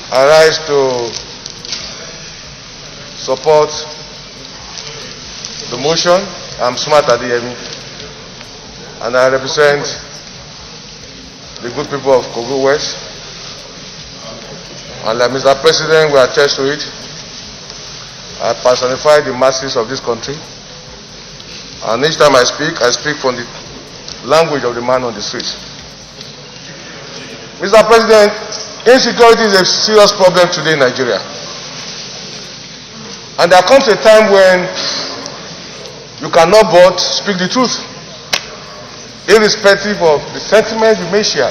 I rise to support the motion. I'm Smart Adeyemi, and I represent the good people of Kogi West. And like Mr. President will attest to it, I personify the masses of this country. And each time I speak from the language of the man on the street. Mr. President, insecurity is a serious problem today in Nigeria. And there comes a time when you cannot but speak the truth, irrespective of the sentiment you may share.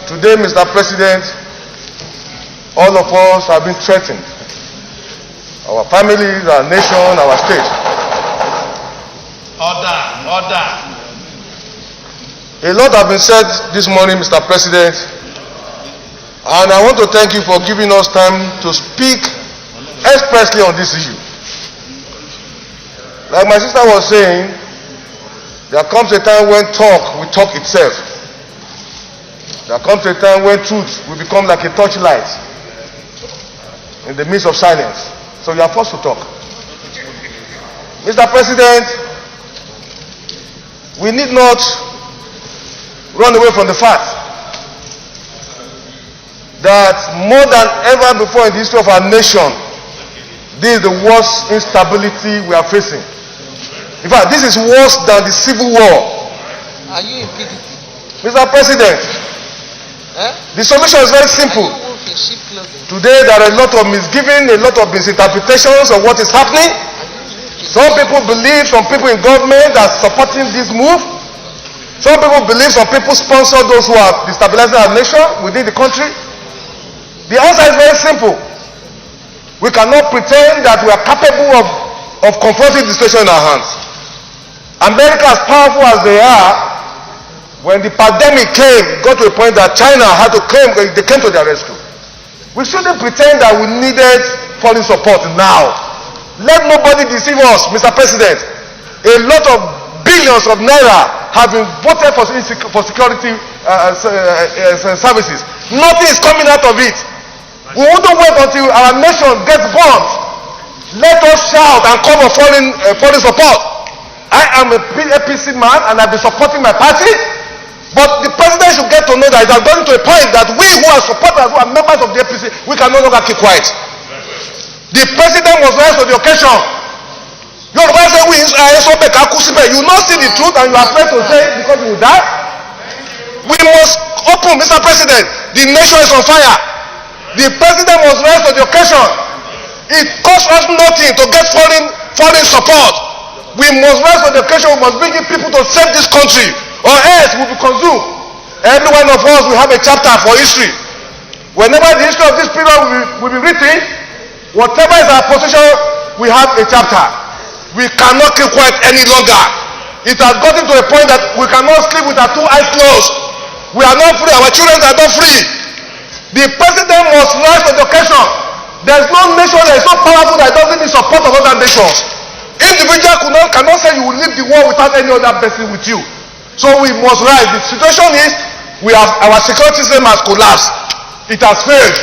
Today, Mr. President, all of us have been threatened. Our families, our nation, our state. Order. A lot has been said this morning, Mr. President, and I want to thank you for giving us time to speak expressly on this issue. Like my sister was saying, there comes a time when talk will talk itself. There comes a time when truth will become like a torchlight in the midst of silence. So you are forced to talk. Mr. President, we need not run away from the fact that more than ever before in the history of our nation, this is the worst instability we are facing. In fact, this is worse than the Civil War. Are you in PDP? Mr. President, the solution is very simple. Today there are a lot of misgiving, a lot of misinterpretations of what is happening. Some people believe, some people in government are supporting this move. Some people believe, some people sponsor those who are destabilizing our nation within the country. The answer is very simple. We cannot pretend that we are capable of confronting the situation in our hands. America, as powerful as they are, when the pandemic came, got to a point that China had to claim, they came to their rescue. We shouldn't pretend that we needed foreign support now. Let nobody deceive us, Mr. President. A lot of billions of naira have been voted for security services. Nothing is coming out of it. We wouldn't wait until our nation gets bombed. Let us shout and call for foreign support. I am a APC man and I've been supporting my party. But the president should get to know that it has gotten to a point that we who are supporters, who are members of the APC, we can no longer keep quiet. The president must rise to the occasion. You will not see the truth and you are afraid to say it because you will die. We must open, Mr. President. The nation is on fire. The president must rise to the occasion. It costs us nothing to get foreign support. We must rise to the occasion. We must bring in people to save this country, or else we will be consumed. Every one of us will have a chapter for history. Whenever the history of this period will be written, whatever is our position, we have a chapter. We cannot keep quiet any longer. It has gotten to a point that we cannot sleep with our two eyes closed. We are not free. Our children are not free. The president must rise to the occasion. There is no nation that is so powerful that doesn't need support of other nations. Individual cannot say you will leave the war without any other person with you. So we must rise. The situation is our security system has collapsed. It has failed.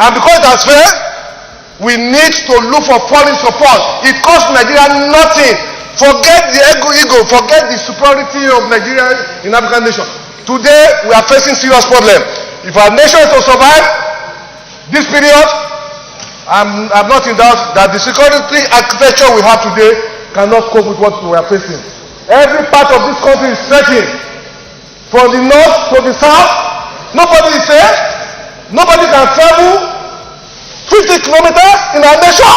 And because it has failed, we need to look for foreign support. It costs Nigeria nothing. Forget the ego, forget the superiority of Nigeria in African nation. Today, we are facing serious problem. If our nation is to survive this period, I'm not in doubt that the security architecture we have today cannot cope with what we are facing. Every part of this country is threatened. From the north to the south, nobody is safe. Nobody can travel 50 kilometers in our nation.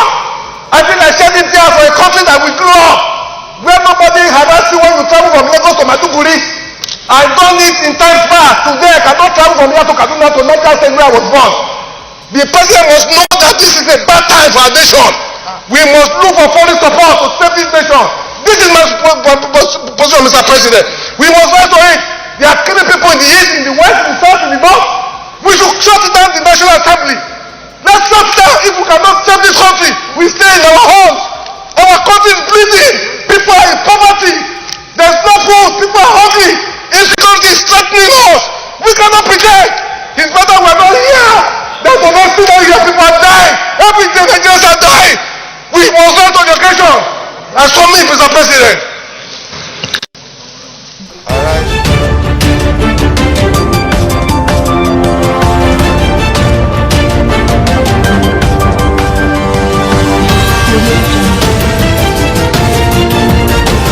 I feel like shedding tears for a country that we grew up, where nobody harasses you when you travel from Lagos to Maiduguri. I done it in times past. Today I cannot travel from here to Kaduna to Niger State where I was born. The president must know that this is a bad time for our nation. We must look for foreign support to save this nation. This is my position, Mr. President. We must rise to it. They are killing people in the east, in the west, in the south, in the north. We should shut down the National Assembly. Let's shut down. If we cannot save this country, we stay in our homes. Our country is bleeding. People are in poverty. There's no food. People are hungry. Insecurity is threatening us. We cannot pretend. It's better we're not here. Everybody here, people are dying. Every day Nigerians are dying. We must learn to education. And so me, Mr. President.